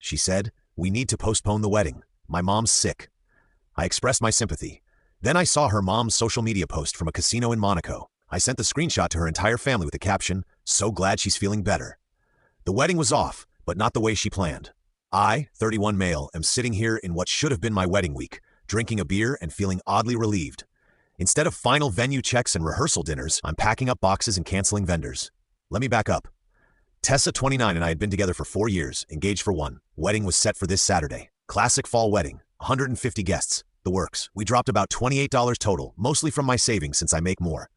she said. "We need to postpone the wedding. My mom's sick." I expressed my sympathy. Then I saw her mom's social media post from a casino in Monaco. I sent the screenshot to her entire family with the caption, "So glad she's feeling better." The wedding was off, but not the way she planned. I, 31 male, am sitting here in what should have been my wedding week, drinking a beer and feeling oddly relieved. Instead of final venue checks and rehearsal dinners, I'm packing up boxes and canceling vendors. Let me back up. Tessa, 29, and I had been together for 4 years, engaged for 1. Wedding was set for this Saturday. Classic fall wedding, 150 guests, the works. We dropped about $28 total, mostly from my savings since I make more.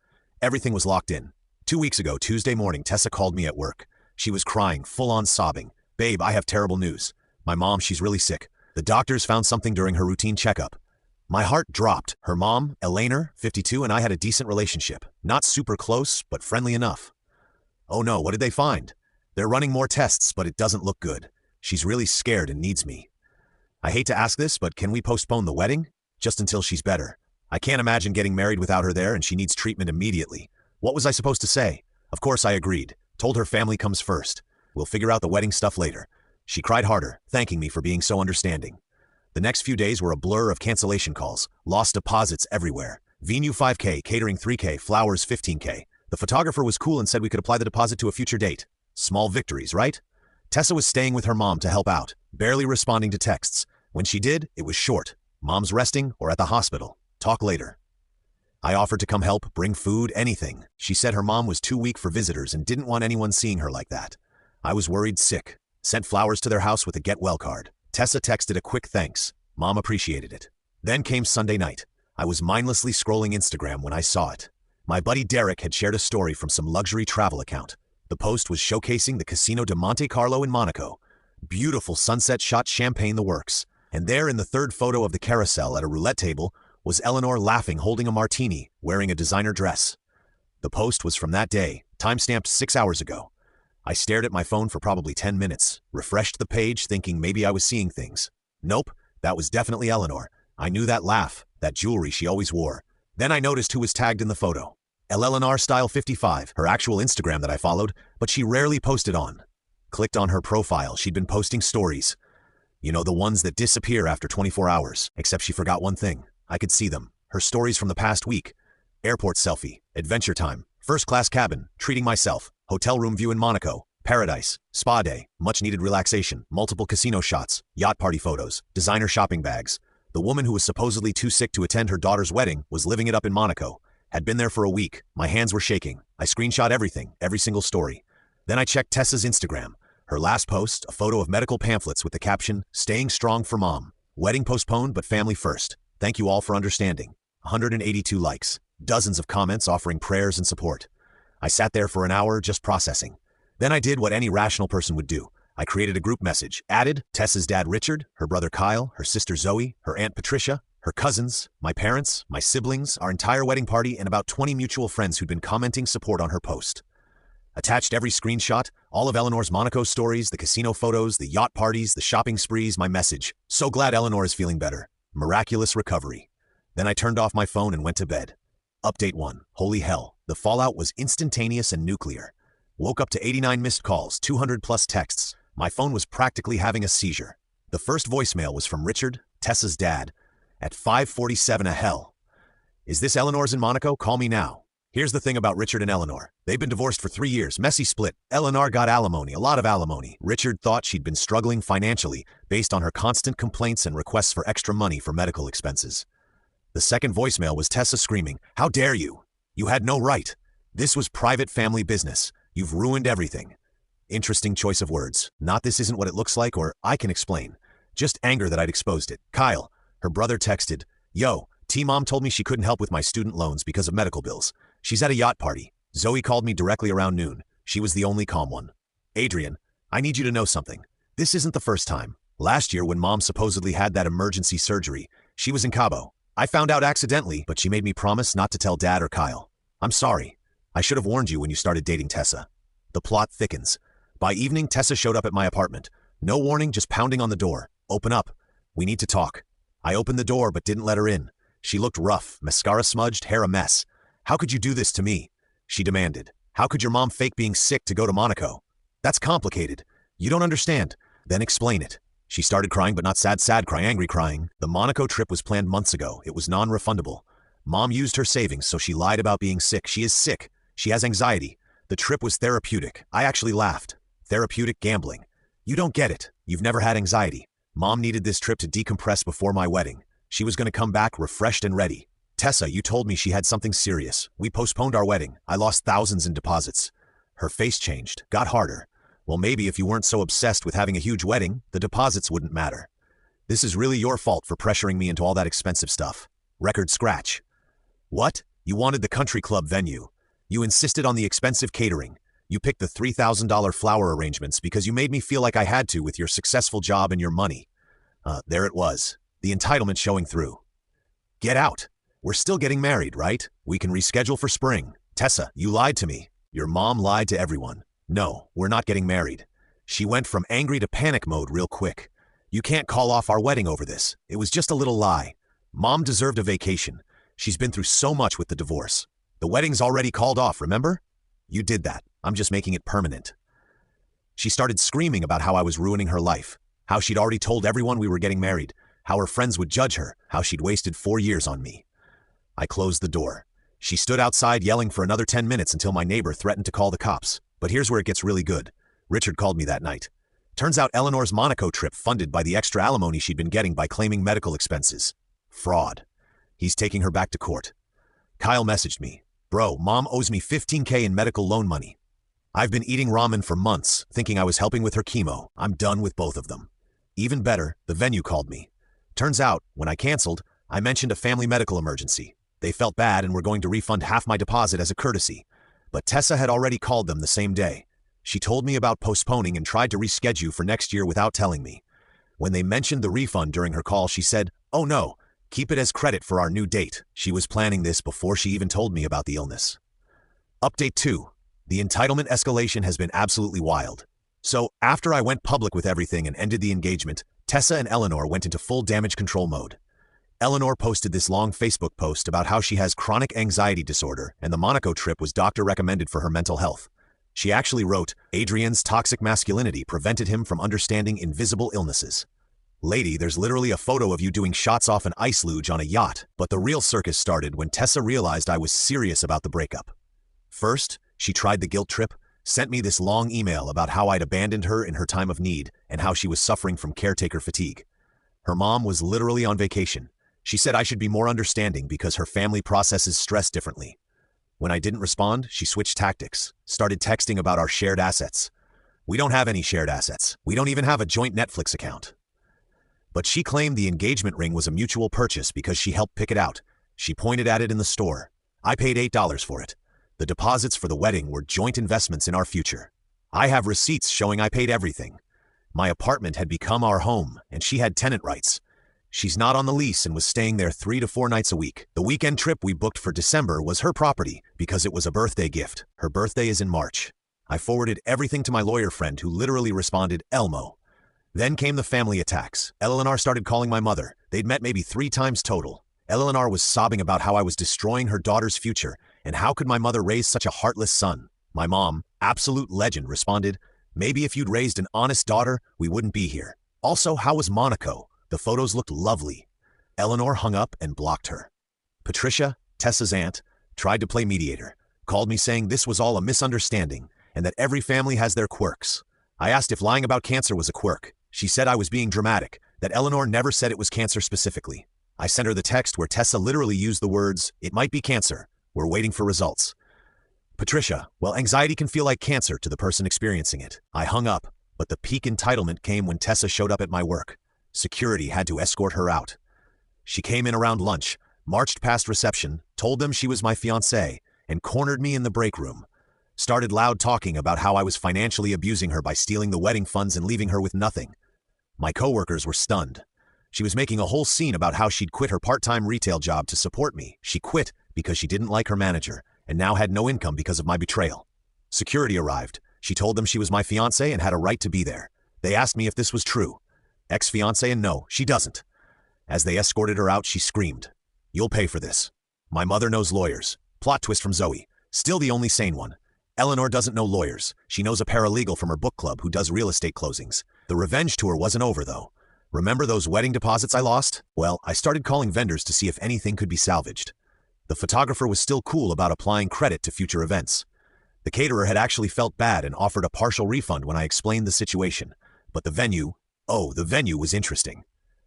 Everything was locked in. 2 weeks ago, Tuesday morning, Tessa called me at work. She was crying, full-on sobbing. "Babe, I have terrible news. My mom, she's really sick. The doctors found something during her routine checkup." My heart dropped. Her mom, Elena, 52, and I had a decent relationship. Not super close, but friendly enough. "Oh no, what did they find?" "They're running more tests, but it doesn't look good. She's really scared and needs me." "I hate to ask this, but can we postpone the wedding? Just until she's better. I can't imagine getting married without her there, and she needs treatment immediately." What was I supposed to say? Of course I agreed. Told her family comes first. We'll figure out the wedding stuff later. She cried harder, thanking me for being so understanding. The next few days were a blur of cancellation calls, lost deposits everywhere. Venue 5K, catering 3K, flowers 15K. The photographer was cool and said we could apply the deposit to a future date. Small victories, right? Tessa was staying with her mom to help out, barely responding to texts. When she did, it was short. "Mom's resting or at the hospital. Talk later." I offered to come help, bring food, anything. She said her mom was too weak for visitors and didn't want anyone seeing her like that. I was worried sick. Sent flowers to their house with a get well card. Tessa texted a quick thanks. Mom appreciated it. Then came Sunday night. I was mindlessly scrolling Instagram when I saw it. My buddy Derek had shared a story from some luxury travel account. The post was showcasing the Casino de Monte Carlo in Monaco. Beautiful sunset shot, champagne, the works. And there in the third photo of the carousel at a roulette table was Eleanor laughing, holding a martini, wearing a designer dress. The post was from that day, timestamped 6 hours ago. I stared at my phone for probably 10 minutes, refreshed the page thinking maybe I was seeing things. Nope, that was definitely Eleanor. I knew that laugh, that jewelry she always wore. Then I noticed who was tagged in the photo. Eleanor Style 55, her actual Instagram that I followed, but she rarely posted on. Clicked on her profile, she'd been posting stories. You know, the ones that disappear after 24 hours, except she forgot one thing. I could see them. Her stories from the past week. Airport selfie, adventure time, first-class cabin, treating myself, hotel room view in Monaco, paradise, spa day, much-needed relaxation, multiple casino shots, yacht party photos, designer shopping bags. The woman who was supposedly too sick to attend her daughter's wedding was living it up in Monaco. Had been there for a week. My hands were shaking. I screenshot everything, every single story. Then I checked Tessa's Instagram. Her last post, a photo of medical pamphlets with the caption, "Staying strong for mom. Wedding postponed, but family first. Thank you all for understanding." 182 likes. Dozens of comments offering prayers and support. I sat there for an hour just processing. Then I did what any rational person would do. I created a group message, added Tessa's dad Richard, her brother Kyle, her sister Zoe, her aunt Patricia, her cousins, my parents, my siblings, our entire wedding party, and about 20 mutual friends who'd been commenting support on her post. Attached every screenshot, all of Eleanor's Monaco stories, the casino photos, the yacht parties, the shopping sprees, my message. So glad Eleanor is feeling better. Miraculous recovery. Then I turned off my phone and went to bed. Update 1. Holy hell. The fallout was instantaneous and nuclear. Woke up to 89 missed calls, 200 plus texts. My phone was practically having a seizure. The first voicemail was from Richard, Tessa's dad, at 5:47 a hell. "Is this Eleanor's in Monaco? Call me now." Here's the thing about Richard and Eleanor. They've been divorced for 3 years, messy split. Eleanor got alimony, a lot of alimony. Richard thought she'd been struggling financially based on her constant complaints and requests for extra money for medical expenses. The second voicemail was Tessa screaming, "How dare you? You had no right. This was private family business. You've ruined everything." Interesting choice of words. Not "this isn't what it looks like" or "I can explain." Just anger that I'd exposed it. Kyle, her brother, texted, "Yo, T-Mom told me she couldn't help with my student loans because of medical bills. She's at a yacht party." Zoe called me directly around noon. She was the only calm one. "Adrian, I need you to know something. This isn't the first time. Last year when Mom supposedly had that emergency surgery, she was in Cabo. I found out accidentally, but she made me promise not to tell Dad or Kyle. I'm sorry. I should have warned you when you started dating Tessa." The plot thickens. By evening, Tessa showed up at my apartment. No warning, just pounding on the door. "Open up. We need to talk." I opened the door but didn't let her in. She looked rough, mascara smudged, hair a mess. "How could you do this to me?" she demanded. "How could your mom fake being sick to go to Monaco? That's complicated. You don't understand. Then explain it." She started crying, but not sad cry, angry crying. The Monaco trip was planned months ago. It was non-refundable. Mom used her savings, so she lied about being sick. She is sick. She has anxiety. The trip was therapeutic. I actually laughed. Therapeutic gambling. You don't get it. You've never had anxiety. Mom needed this trip to decompress before my wedding. She was going to come back refreshed and ready. Tessa, you told me she had something serious. We postponed our wedding. I lost thousands in deposits. Her face changed, got harder. Well, maybe if you weren't so obsessed with having a huge wedding, the deposits wouldn't matter. This is really your fault for pressuring me into all that expensive stuff. Record scratch. What? You wanted the country club venue. You insisted on the expensive catering. You picked the $3,000 flower arrangements because you made me feel like I had to with your successful job and your money. There it was. The entitlement showing through. Get out. We're still getting married, right? We can reschedule for spring. Tessa, you lied to me. Your mom lied to everyone. No, we're not getting married. She went from angry to panic mode real quick. You can't call off our wedding over this. It was just a little lie. Mom deserved a vacation. She's been through so much with the divorce. The wedding's already called off, remember? You did that. I'm just making it permanent. She started screaming about how I was ruining her life, how she'd already told everyone we were getting married, how her friends would judge her, how she'd wasted 4 years on me. I closed the door. She stood outside yelling for another 10 minutes until my neighbor threatened to call the cops. But here's where it gets really good. Richard called me that night. Turns out Eleanor's Monaco trip funded by the extra alimony she'd been getting by claiming medical expenses. Fraud. He's taking her back to court. Kyle messaged me. Bro, mom owes me $15K in medical loan money. I've been eating ramen for months, thinking I was helping with her chemo. I'm done with both of them. Even better, the venue called me. Turns out, when I canceled, I mentioned a family medical emergency. They felt bad and were going to refund half my deposit as a courtesy. But Tessa had already called them the same day. She told me about postponing and tried to reschedule for next year without telling me. When they mentioned the refund during her call, she said, "Oh no, keep it as credit for our new date." She was planning this before she even told me about the illness. Update 2. The entitlement escalation has been absolutely wild. So, after I went public with everything and ended the engagement, Tessa and Eleanor went into full damage control mode. Eleanor posted this long Facebook post about how she has chronic anxiety disorder and the Monaco trip was doctor recommended for her mental health. She actually wrote, Adrian's toxic masculinity prevented him from understanding invisible illnesses. Lady, there's literally a photo of you doing shots off an ice luge on a yacht, but the real circus started when Tessa realized I was serious about the breakup. First, she tried the guilt trip, sent me this long email about how I'd abandoned her in her time of need and how she was suffering from caretaker fatigue. Her mom was literally on vacation. She said I should be more understanding because her family processes stress differently. When I didn't respond, she switched tactics, started texting about our shared assets. We don't have any shared assets. We don't even have a joint Netflix account. But she claimed the engagement ring was a mutual purchase because she helped pick it out. She pointed at it in the store. I paid $8 for it. The deposits for the wedding were joint investments in our future. I have receipts showing I paid everything. My apartment had become our home, and she had tenant rights. She's not on the lease and was staying there 3 to 4 nights a week. The weekend trip we booked for December was her property because it was a birthday gift. Her birthday is in March. I forwarded everything to my lawyer friend who literally responded, Elmo. Then came the family attacks. Eleanor started calling my mother. They'd met maybe 3 times total. Eleanor was sobbing about how I was destroying her daughter's future and how could my mother raise such a heartless son. My mom, absolute legend, responded, maybe if you'd raised an honest daughter, we wouldn't be here. Also, how was Monaco? The photos looked lovely. Eleanor hung up and blocked her. Patricia, Tessa's aunt, tried to play mediator, called me saying this was all a misunderstanding and that every family has their quirks. I asked if lying about cancer was a quirk. She said I was being dramatic, that Eleanor never said it was cancer specifically. I sent her the text where Tessa literally used the words, "It might be cancer. We're waiting for results." Patricia, well, anxiety can feel like cancer to the person experiencing it. I hung up, but the peak entitlement came when Tessa showed up at my work. Security had to escort her out. She came in around lunch, marched past reception, told them she was my fiancée, and cornered me in the break room. Started loud talking about how I was financially abusing her by stealing the wedding funds and leaving her with nothing. My coworkers were stunned. She was making a whole scene about how she'd quit her part-time retail job to support me. She quit because she didn't like her manager and now had no income because of my betrayal. Security arrived. She told them she was my fiancée and had a right to be there. They asked me if this was true. Ex-fiancé, and no, she doesn't. As they escorted her out, she screamed, "You'll pay for this." My mother knows lawyers. Plot twist from Zoe. Still the only sane one. Eleanor doesn't know lawyers. She knows a paralegal from her book club who does real estate closings. The revenge tour wasn't over, though. Remember those wedding deposits I lost? Well, I started calling vendors to see if anything could be salvaged. The photographer was still cool about applying credit to future events. The caterer had actually felt bad and offered a partial refund when I explained the situation. But the venue was interesting.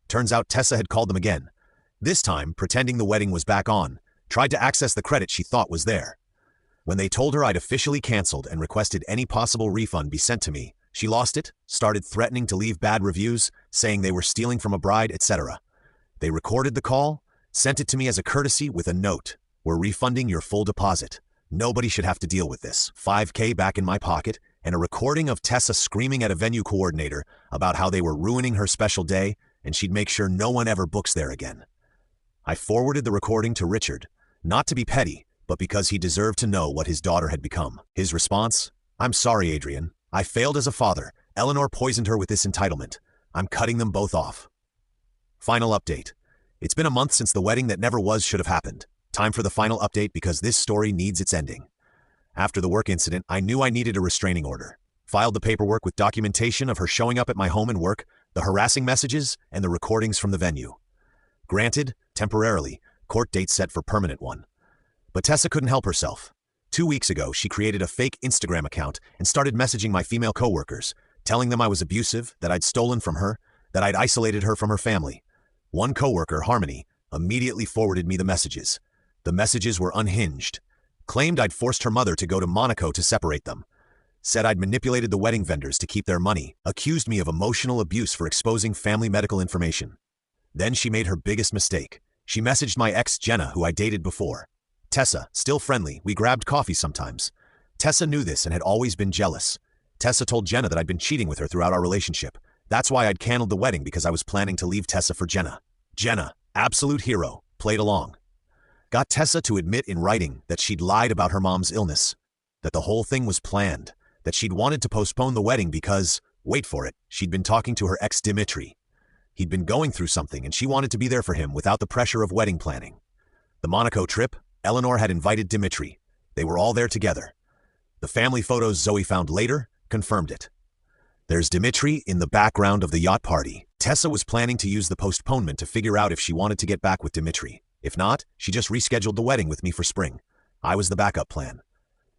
Turns out Tessa had called them again. This time, pretending the wedding was back on, tried to access the credit she thought was there. When they told her I'd officially canceled and requested any possible refund be sent to me, she lost it, started threatening to leave bad reviews, saying they were stealing from a bride, etc. They recorded the call, sent it to me as a courtesy with a note. We're refunding your full deposit. Nobody should have to deal with this. $5,000 back in my pocket, and a recording of Tessa screaming at a venue coordinator about how they were ruining her special day and she'd make sure no one ever books there again. I forwarded the recording to Richard, not to be petty, but because he deserved to know what his daughter had become. His response? I'm sorry, Adrian. I failed as a father. Eleanor poisoned her with this entitlement. I'm cutting them both off. Final update. It's been a month since the wedding that never was should have happened. Time for the final update because this story needs its ending. After the work incident, I knew I needed a restraining order. Filed the paperwork with documentation of her showing up at my home and work, the harassing messages, and the recordings from the venue. Granted, temporarily, court date set for permanent one. But Tessa couldn't help herself. 2 weeks ago, she created a fake Instagram account and started messaging my female coworkers, telling them I was abusive, that I'd stolen from her, that I'd isolated her from her family. One coworker, Harmony, immediately forwarded me the messages. The messages were unhinged. Claimed I'd forced her mother to go to Monaco to separate them. Said I'd manipulated the wedding vendors to keep their money. Accused me of emotional abuse for exposing family medical information. Then she made her biggest mistake. She messaged my ex Jenna, who I dated before. Tessa, still friendly, we grabbed coffee sometimes. Tessa knew this and had always been jealous. Tessa told Jenna that I'd been cheating with her throughout our relationship. That's why I'd canceled the wedding, because I was planning to leave Tessa for Jenna. Jenna, absolute hero, played along. Got Tessa to admit in writing that she'd lied about her mom's illness. That the whole thing was planned. That she'd wanted to postpone the wedding because, wait for it, she'd been talking to her ex Dimitri. He'd been going through something and she wanted to be there for him without the pressure of wedding planning. The Monaco trip, Eleanor had invited Dimitri. They were all there together. The family photos Zoe found later confirmed it. There's Dimitri in the background of the yacht party. Tessa was planning to use the postponement to figure out if she wanted to get back with Dimitri. If not, she just rescheduled the wedding with me for spring. I was the backup plan.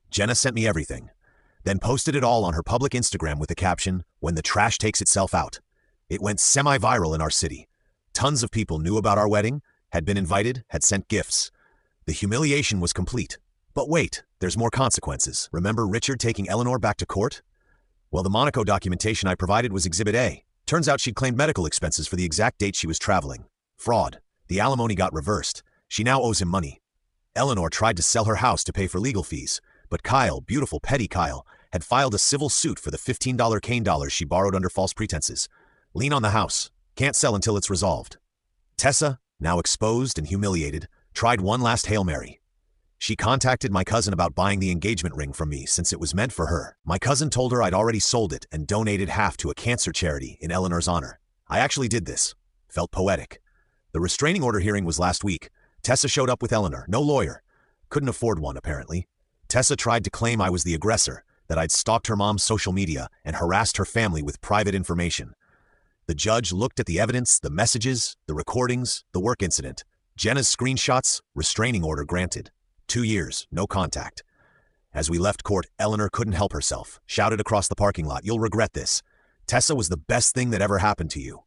Jenna sent me everything, then posted it all on her public Instagram with the caption, "When the trash takes itself out." It went semi-viral in our city. Tons of people knew about our wedding, had been invited, had sent gifts. The humiliation was complete. But wait, there's more consequences. Remember Richard taking Eleanor back to court? Well, the Monaco documentation I provided was Exhibit A. Turns out she'd claimed medical expenses for the exact date she was traveling. Fraud. The alimony got reversed. She now owes him money. Eleanor tried to sell her house to pay for legal fees, but Kyle, beautiful petty Kyle, had filed a civil suit for the $15 cane dollars she borrowed under false pretenses. Lien on the house. Can't sell until it's resolved. Tessa, now exposed and humiliated, tried one last Hail Mary. She contacted my cousin about buying the engagement ring from me since it was meant for her. My cousin told her I'd already sold it and donated half to a cancer charity in Eleanor's honor. I actually did this. Felt poetic. The restraining order hearing was last week. Tessa showed up with Eleanor, no lawyer. Couldn't afford one, apparently. Tessa tried to claim I was the aggressor, that I'd stalked her mom's social media and harassed her family with private information. The judge looked at the evidence, the messages, the recordings, the work incident. Jenna's screenshots, restraining order granted. 2 years, no contact. As we left court, Eleanor couldn't help herself, shouted across the parking lot, "You'll regret this. Tessa was the best thing that ever happened to you."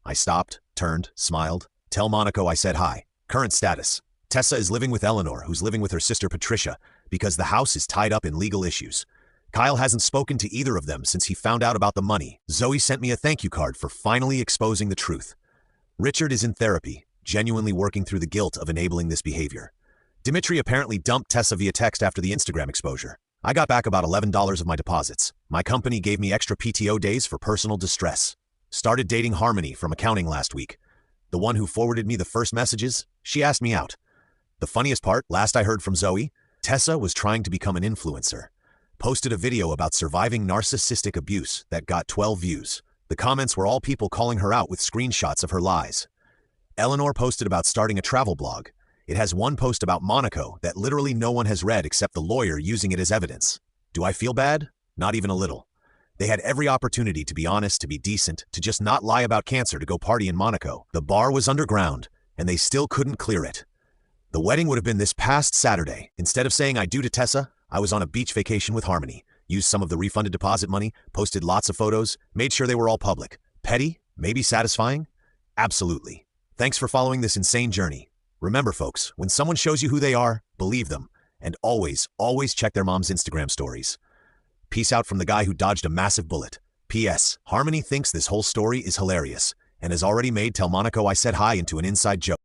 I stopped, turned, smiled. "Tell Monaco I said hi. Current status. Tessa is living with Eleanor, who's living with her sister Patricia, because the house is tied up in legal issues. Kyle hasn't spoken to either of them since he found out about the money. Zoe sent me a thank you card for finally exposing the truth. Richard is in therapy, genuinely working through the guilt of enabling this behavior. Dimitri apparently dumped Tessa via text after the Instagram exposure. I got back about $11 of my deposits. My company gave me extra PTO days for personal distress. Started dating Harmony from accounting last week. The one who forwarded me the first messages, she asked me out. The funniest part, last I heard from Zoe, Tessa was trying to become an influencer. Posted a video about surviving narcissistic abuse that got 12 views. The comments were all people calling her out with screenshots of her lies. Eleanor posted about starting a travel blog. It has one post about Monaco that literally no one has read except the lawyer using it as evidence. Do I feel bad? Not even a little. They had every opportunity to be honest, to be decent, to just not lie about cancer, to go party in Monaco. The bar was underground, and they still couldn't clear it. The wedding would have been this past Saturday. Instead of saying I do to Tessa, I was on a beach vacation with Harmony. Used some of the refunded deposit money, posted lots of photos, made sure they were all public. Petty? Maybe satisfying? Absolutely. Thanks for following this insane journey. Remember, folks, when someone shows you who they are, believe them. And always, always check their mom's Instagram stories. Peace out from the guy who dodged a massive bullet. P.S. Harmony thinks this whole story is hilarious and has already made Tell Monaco I said hi into an inside joke.